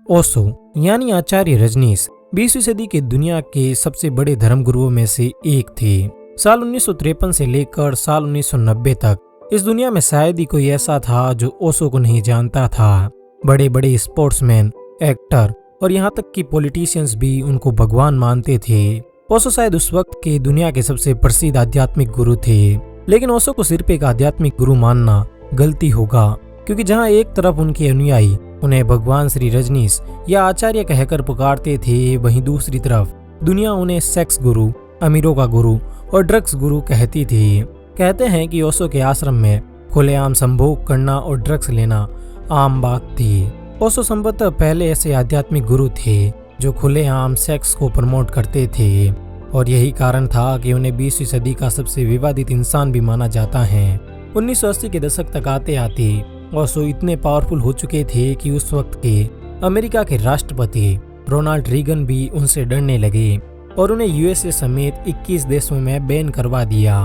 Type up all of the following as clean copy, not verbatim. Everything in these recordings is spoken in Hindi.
ओशो यानी आचार्य रजनीश 20वीं सदी के दुनिया के सबसे बड़े धर्मगुरुओं में से एक थे। साल 1953 से लेकर साल 1990 तक इस दुनिया में शायद ही कोई ऐसा था जो ओशो को नहीं जानता था। बड़े बड़े स्पोर्ट्समैन, एक्टर और यहाँ तक कि पॉलिटिशियंस भी उनको भगवान मानते थे। ओशो शायद उस वक्त के दुनिया के सबसे प्रसिद्ध आध्यात्मिक गुरु थे। लेकिन ओशो को सिर्फ एक आध्यात्मिक गुरु मानना गलती होगा, क्योंकि जहाँ एक तरफ उनके अनुयायी उन्हें भगवान श्री रजनीश या आचार्य कहकर पुकारते थे, वहीं दूसरी तरफ दुनिया उन्हें सेक्स गुरु, अमीरों का गुरु और ड्रग्स गुरु कहती थी। कहते हैं कि ओशो के आश्रम में खुलेआम संभोग करना और ड्रग्स लेना आम बात थी। ओशो संभवतः पहले ऐसे आध्यात्मिक गुरु थे जो खुलेआम सेक्स को प्रमोट करते थे, और यही कारण था कि उन्हें 20वीं सदी का सबसे विवादित इंसान भी माना जाता है। 1980 के दशक तक आते आते ओशो इतने पावरफुल हो चुके थे कि उस वक्त के अमेरिका के राष्ट्रपति रोनाल्ड रीगन भी उनसे डरने लगे और उन्हें यूएसए समेत 21 देशों में बैन करवा दिया।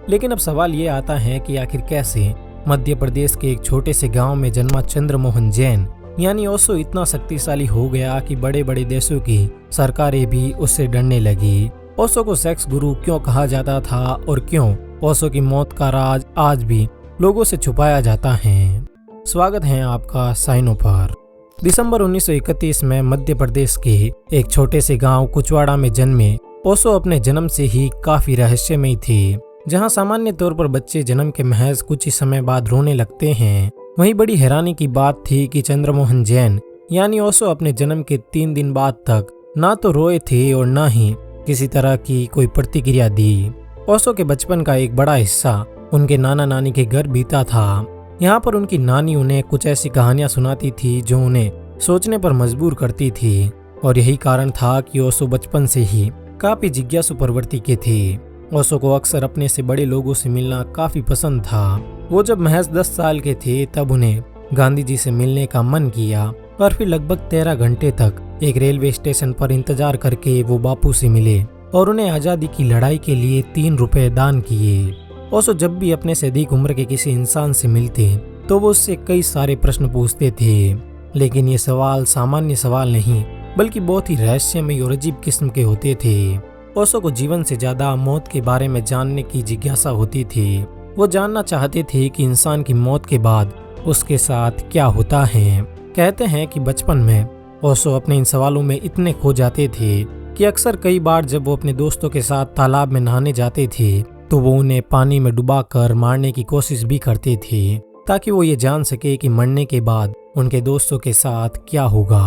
लेकिन अब सवाल ये आता है कि आखिर कैसे मध्य प्रदेश के एक छोटे से गांव में जन्मा चंद्रमोहन जैन यानी ओशो इतना शक्तिशाली हो गया कि बड़े बड़े देशों की सरकारें भी उससे डरने लगी। ओशो को सेक्स गुरु क्यों कहा जाता था और क्यों ओशो की मौत का राज आज भी लोगों से छुपाया जाता है? स्वागत है आपका साइनो पर। दिसंबर 1931 में मध्य प्रदेश के एक छोटे से गांव कुचवाड़ा में जन्मे ओशो अपने जन्म से ही काफी रहस्यमयी थे। जहां सामान्य तौर पर बच्चे जन्म के महज कुछ ही समय बाद रोने लगते हैं, वहीं बड़ी हैरानी की बात थी कि चंद्रमोहन जैन यानी ओशो अपने जन्म के 3 दिन बाद तक ना तो रोए थे और ना ही किसी तरह की कोई प्रतिक्रिया दी। ओशो के बचपन का एक बड़ा हिस्सा उनके नाना नानी के घर बीता था। यहाँ पर उनकी नानी उन्हें कुछ ऐसी कहानियां सुनाती थी जो उन्हें सोचने पर मजबूर करती थी, और यही कारण था कि ओशो बचपन से ही काफी जिज्ञासु प्रवृत्ति के थे। ओशो को अक्सर अपने से बड़े लोगों से मिलना काफी पसंद था। वो जब महज 10 साल के थे तब उन्हें गांधी जी से मिलने का मन किया और फिर लगभग 13 घंटे तक एक रेलवे स्टेशन पर इंतजार करके वो बापू से मिले और उन्हें आजादी की लड़ाई के लिए 3 रुपए दान किए। ओशो जब भी अपने से अधिक उम्र के किसी इंसान से मिलते तो वो उससे कई सारे प्रश्न पूछते थे, लेकिन ये सवाल सामान्य सवाल नहीं बल्कि बहुत ही रहस्यमय और अजीब किस्म के होते थे। ओशो को जीवन से ज्यादा मौत के बारे में जानने की जिज्ञासा होती थी। वो जानना चाहते थे कि इंसान की मौत के बाद उसके साथ क्या होता है। कहते हैं कि बचपन में ओशो अपने इन सवालों में इतने खो जाते थे कि अक्सर कई बार जब वो अपने दोस्तों के साथ तालाब में नहाने जाते थे तो वो उन्हें पानी में डुबाकर मारने की कोशिश भी करते थे, ताकि वो ये जान सके कि मरने के बाद उनके दोस्तों के साथ क्या होगा।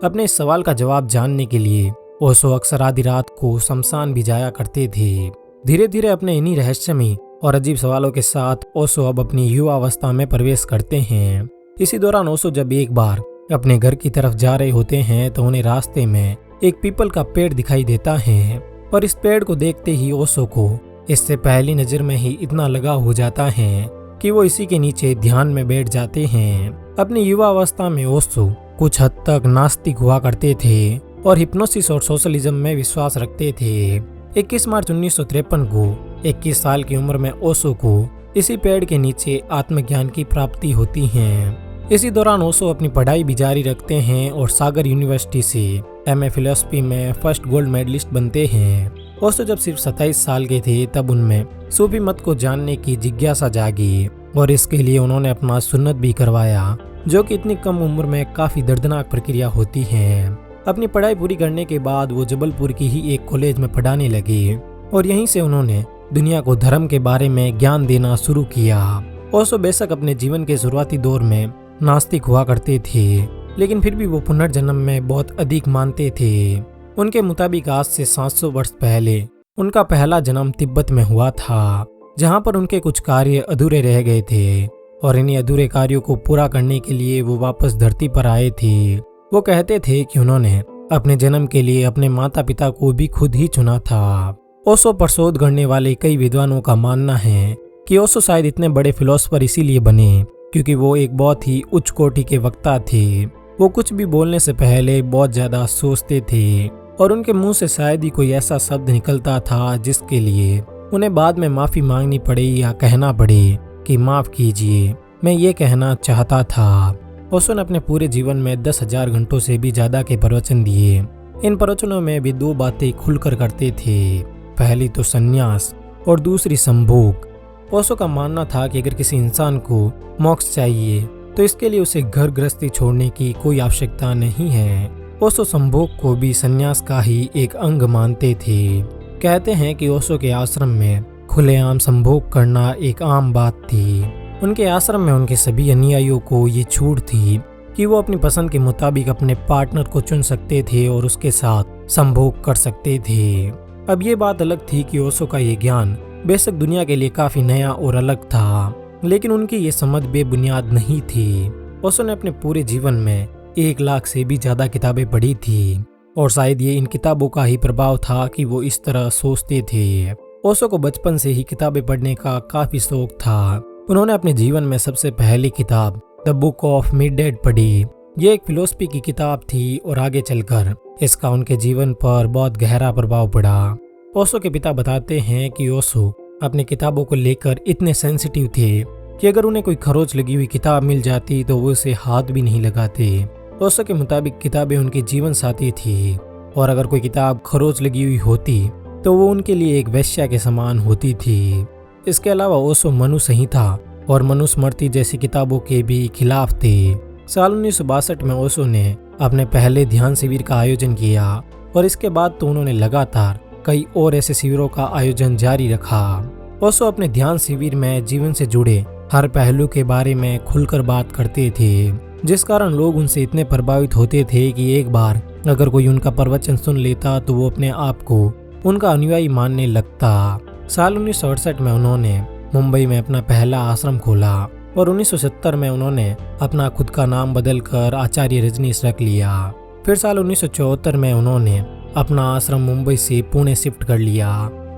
अपने इस सवाल का जवाब जानने के लिए ओशो अक्सर आधी रात को शमशान भी जाया करते थे। धीरे धीरे अपने इन्हीं रहस्यमयी और अजीब सवालों के साथ ओशो अब अपनी युवा अवस्था में प्रवेश करते हैं। इसी दौरान ओशो जब एक बार अपने घर की तरफ जा रहे होते हैं तो उन्हें रास्ते में एक पीपल का पेड़ दिखाई देता है, और इस पेड़ को देखते ही ओशो को इससे पहली नजर में ही इतना लगाव हो जाता है कि वो इसी के नीचे ध्यान में बैठ जाते हैं। अपनी युवा अवस्था में ओशो कुछ हद तक नास्तिक हुआ करते थे और हिप्नोसिस और सोशलिज्म में विश्वास रखते थे। 21 मार्च 1953 को 21 साल की उम्र में ओशो को इसी पेड़ के नीचे आत्मज्ञान की प्राप्ति होती है। इसी दौरान ओशो अपनी पढ़ाई भी जारी रखते हैं और सागर यूनिवर्सिटी से एमए फिलॉसफी में फर्स्ट गोल्ड मेडलिस्ट बनते हैं। ओशो जब सिर्फ 27 साल के थे तब उनमें सूफी मत को जानने की जिज्ञासा जागी, और इसके लिए उन्होंने अपना सुन्नत भी करवाया, जो कि इतनी कम उम्र में काफी दर्दनाक प्रक्रिया होती है। अपनी पढ़ाई पूरी करने के बाद वो जबलपुर की ही एक कॉलेज में पढ़ाने लगे और यहीं से उन्होंने दुनिया को धर्म के बारे में ज्ञान देना शुरू किया। ओशो बेशक अपने जीवन के शुरुआती दौर में नास्तिक हुआ करते थे, लेकिन फिर भी वो पुनर्जन्म में बहुत अधिक मानते थे। उनके मुताबिक आज से 700 वर्ष पहले उनका पहला जन्म तिब्बत में हुआ था, जहां पर उनके कुछ कार्य अधूरे रह गए थे और इन्हीं अधूरे कार्यों को पूरा करने के लिए वो वापस धरती पर आए थे। वो कहते थे कि उन्होंने अपने जन्म के लिए अपने माता पिता को भी खुद ही चुना था। ओशो पर शोध करने वाले कई विद्वानों का मानना है कि ओशो शायद इतने बड़े फिलोसोफर इसीलिए बने क्योंकि वो एक बहुत ही उच्च कोटि के वक्ता थे। वो कुछ भी बोलने से पहले बहुत ज्यादा सोचते थे और उनके मुंह से शायद ही कोई ऐसा शब्द निकलता था जिसके लिए उन्हें बाद में माफी मांगनी पड़े या कहना पड़े कि माफ कीजिए, मैं ये कहना चाहता था। ओशो ने अपने पूरे जीवन में 10,000 घंटों से भी ज्यादा के प्रवचन दिए। इन प्रवचनों में भी दो बातें खुलकर करते थे, पहली तो संन्यास और दूसरी संभोग। ओशो का मानना था कि अगर किसी इंसान को मोक्ष चाहिए तो इसके लिए उसे घर गृहस्थी छोड़ने की कोई आवश्यकता नहीं है। ओशो संभोग को भी संन्यास का ही एक अंग मानते थे। कहते हैं कि ओशो के आश्रम में खुलेआम संभोग करना एक आम बात थी। उनके आश्रम में उनके सभी अनुयायियों को ये छूट थी कि वो अपनी पसंद के मुताबिक अपने पार्टनर को चुन सकते थे और उसके साथ संभोग कर सकते थे। अब ये बात अलग थी कि ओशो का ये ज्ञान बेशक दुनिया के लिए काफी नया और अलग था, लेकिन उनकी ये समझ बेबुनियाद नहीं थी। ओशो ने अपने पूरे जीवन में 1 लाख से भी ज्यादा किताबें पढ़ी थी और शायद ये इन किताबों का ही प्रभाव था कि वो इस तरह सोचते थे। ओशो को बचपन से ही किताबें पढ़ने का काफी शौक था। उन्होंने अपने जीवन में सबसे पहली किताब द बुक ऑफ मिडनाइट पढ़ी। ये एक फिलोसफी की किताब थी और आगे चलकर इसका उनके जीवन पर बहुत गहरा प्रभाव पड़ा। ओशो के पिता बताते हैं कि ओशो अपनी किताबों को लेकर इतने सेंसिटिव थे कि अगर उन्हें कोई खरोच लगी हुई किताब मिल जाती तो वो उसे हाथ भी नहीं लगाते। ओशो के मुताबिक किताबें उनकी जीवन साथी थी और अगर कोई किताब खरोच लगी हुई होती तो वो उनके लिए एक वेश्या के समान होती थी। इसके अलावा ओशो मनु संहिता और मनुस्मृति जैसी किताबों के भी खिलाफ थे। साल 1962 में ओशो ने अपने पहले ध्यान शिविर का आयोजन किया और इसके बाद तो उन्होंने लगातार कई और ऐसे शिविरों का आयोजन जारी रखा। ओशो अपने ध्यान शिविर में जीवन से जुड़े हर पहलू के बारे में खुलकर बात करते थे, जिस कारण लोग उनसे इतने प्रभावित होते थे कि एक बार अगर कोई उनका प्रवचन सुन लेता तो वो अपने आप को उनका अनुयायी मानने लगता। साल 1968 में उन्होंने मुंबई में अपना पहला आश्रम खोला और 1970 में उन्होंने अपना खुद का नाम बदलकर आचार्य रजनीश रख लिया। फिर साल 1974 में उन्होंने अपना आश्रम मुंबई से पुणे शिफ्ट कर लिया।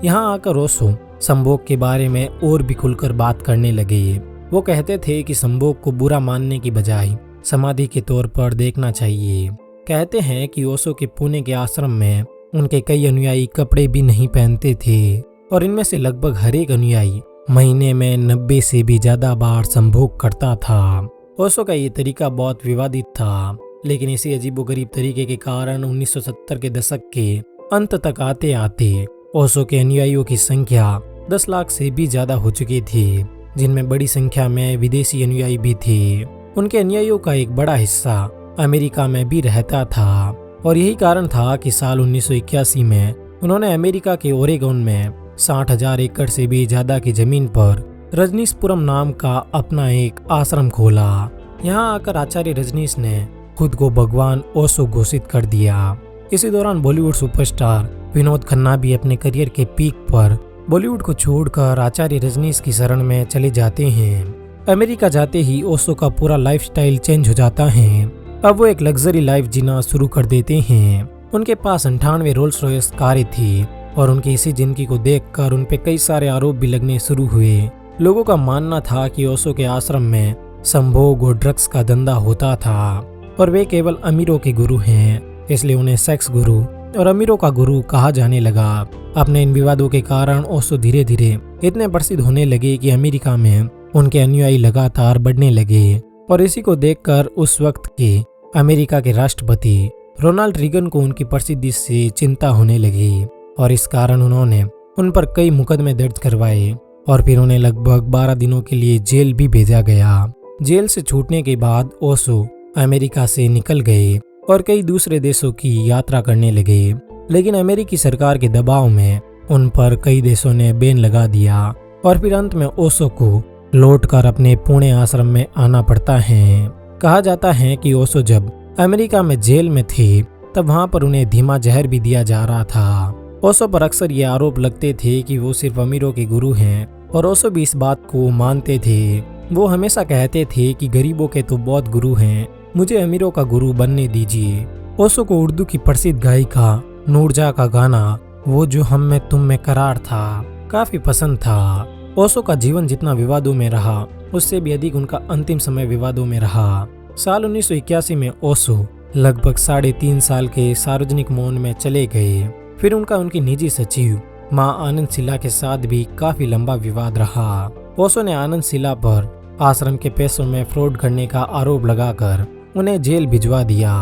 यहाँ आकर ओशो संभोग के बारे में और भी खुलकर बात करने लगे। वो कहते थे कि संभोग को बुरा मानने की बजाय समाधि के तौर पर देखना चाहिए। कहते हैं कि ओशो के पुणे के आश्रम में उनके कई अनुयायी कपड़े भी नहीं पहनते थे और इनमें से लगभग हर एक अनुयायी महीने में 90 से भी ज्यादा बार संभोग करता था। ओशो का ये तरीका बहुत विवादित था, लेकिन इसी अजीबोगरीब तरीके के कारण 1970 के दशक के अंत तक आते आते ओशो के अनुयायियों की संख्या 10 लाख से भी ज्यादा हो चुकी थी, जिनमें बड़ी संख्या में विदेशी अनुयायी भी थे। उनके अनुयायियों का एक बड़ा हिस्सा अमेरिका में भी रहता था और यही कारण था कि साल 1981 में उन्होंने अमेरिका के ओरेगोन में 60,000 एकड़ से भी ज्यादा की जमीन पर रजनीशपुरम नाम का अपना एक आश्रम खोला। यहाँ आकर आचार्य रजनीश ने खुद को भगवान ओशो घोषित कर दिया। इसी दौरान बॉलीवुड सुपरस्टार विनोद खन्ना भी अपने करियर के पीक पर बॉलीवुड को छोड़कर आचार्य रजनीश की शरण में चले जाते हैं। अमेरिका जाते ही ओशो का पूरा लाइफस्टाइल चेंज हो जाता है। अब वो एक लग्जरी लाइफ जीना शुरू कर देते हैं। उनके पास 98 रोल्स रॉयस कारें थी और उनकी इसी जिंदगी को देखकर उन पे कई सारे आरोप भी लगने शुरू हुए। लोगों का मानना था कि ओशो के आश्रम में संभोग और ड्रग्स का धंधा होता था और वे केवल अमीरों के गुरु हैं, इसलिए उन्हें सेक्स गुरु और अमीरों का गुरु कहा जाने लगा। अपने इन विवादों के कारण ओशो धीरे धीरे इतने प्रसिद्ध होने लगे कि अमेरिका में उनके अनुयायी लगातार बढ़ने लगे और इसी को देखकर उस वक्त के अमेरिका के राष्ट्रपति रोनाल्ड रीगन को उनकी प्रसिद्धि से चिंता होने लगी और इस कारण उन्होंने उन पर कई मुकदमे दर्ज करवाए और फिर उन्हें लगभग 12 दिनों के लिए जेल भी भेजा गया। जेल से छूटने के बाद ओशो अमेरिका से निकल गए और कई दूसरे देशों की यात्रा करने लगे, लेकिन अमेरिकी सरकार के दबाव में उन पर कई देशों ने बैन लगा दिया और फिर अंत में ओशो को लौटकर अपने पुणे आश्रम में आना पड़ता है। कहा जाता है कि ओशो जब अमेरिका में जेल में थे तब वहां पर उन्हें धीमा जहर भी दिया जा रहा था। ओशो पर अक्सर ये आरोप लगते थे कि वो सिर्फ अमीरों के गुरु हैं और ओशो भी इस बात को मानते थे। वो हमेशा कहते थे कि गरीबों के तो बहुत गुरु हैं, मुझे अमीरों का गुरु बनने दीजिए। ओशो को उर्दू की प्रसिद्ध गायिका नूरजहाँ का गाना वो जो हम में तुम में करार था काफी पसंद था। ओशो का जीवन जितना विवादों में रहा उससे भी अधिक उनका अंतिम समय विवादों में रहा। साल 1981 में ओशो लगभग 3.5 साल के सार्वजनिक मौन में चले गए। फिर उनका उनकी निजी सचिव मां आनंद शिला के साथ भी काफी लंबा विवाद रहा। ओशो ने आनंद शिला पर आश्रम के पैसों में फ्रॉड करने का आरोप लगाकर उन्हें जेल भिजवा दिया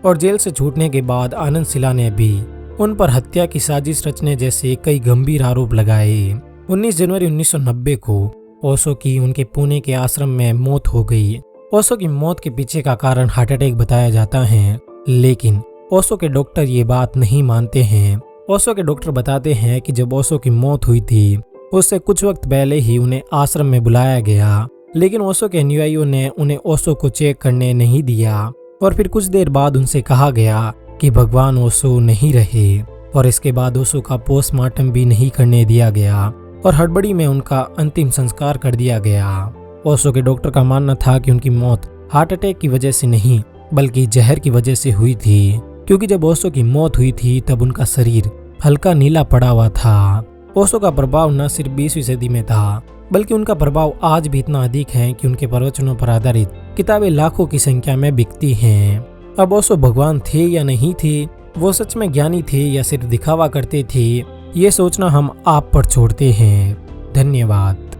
और जेल से छूटने के बाद आनंद शिला ने भी उन पर हत्या की साजिश रचने जैसे कई गंभीर आरोप लगाए। 19 जनवरी 1990 को ओशो की उनके पुणे के आश्रम में मौत हो गई। ओशो की मौत के पीछे का कारण हार्ट अटैक बताया जाता है, लेकिन ओशो के डॉक्टर ये बात नहीं मानते हैं। ओशो के डॉक्टर बताते हैं कि जब ओशो की मौत हुई थी उससे कुछ वक्त पहले ही उन्हें आश्रम में बुलाया गया, लेकिन ओशो के अनुयायियों ने उन्हें ओशो को चेक करने नहीं दिया और फिर कुछ देर बाद उनसे कहा गया कि भगवान ओशो नहीं रहे और इसके बाद ओशो का पोस्टमार्टम भी नहीं करने दिया गया और हड़बड़ी में उनका अंतिम संस्कार कर दिया गया। ओशो के डॉक्टर का मानना था कि उनकी मौत हार्ट अटैक की वजह से नहीं बल्कि जहर की वजह से हुई थी, क्योंकि जब ओशो की मौत हुई थी तब उनका शरीर हल्का नीला पड़ा हुआ था। ओशो का प्रभाव न सिर्फ 20वीं सदी में था बल्कि उनका प्रभाव आज भी इतना अधिक है कि उनके प्रवचनों पर आधारित किताबें लाखों की संख्या में बिकती हैं। अब ओशो भगवान थे या नहीं थे, वो सच में ज्ञानी थे या सिर्फ दिखावा करते थे, ये सोचना हम आप पर छोड़ते हैं। धन्यवाद।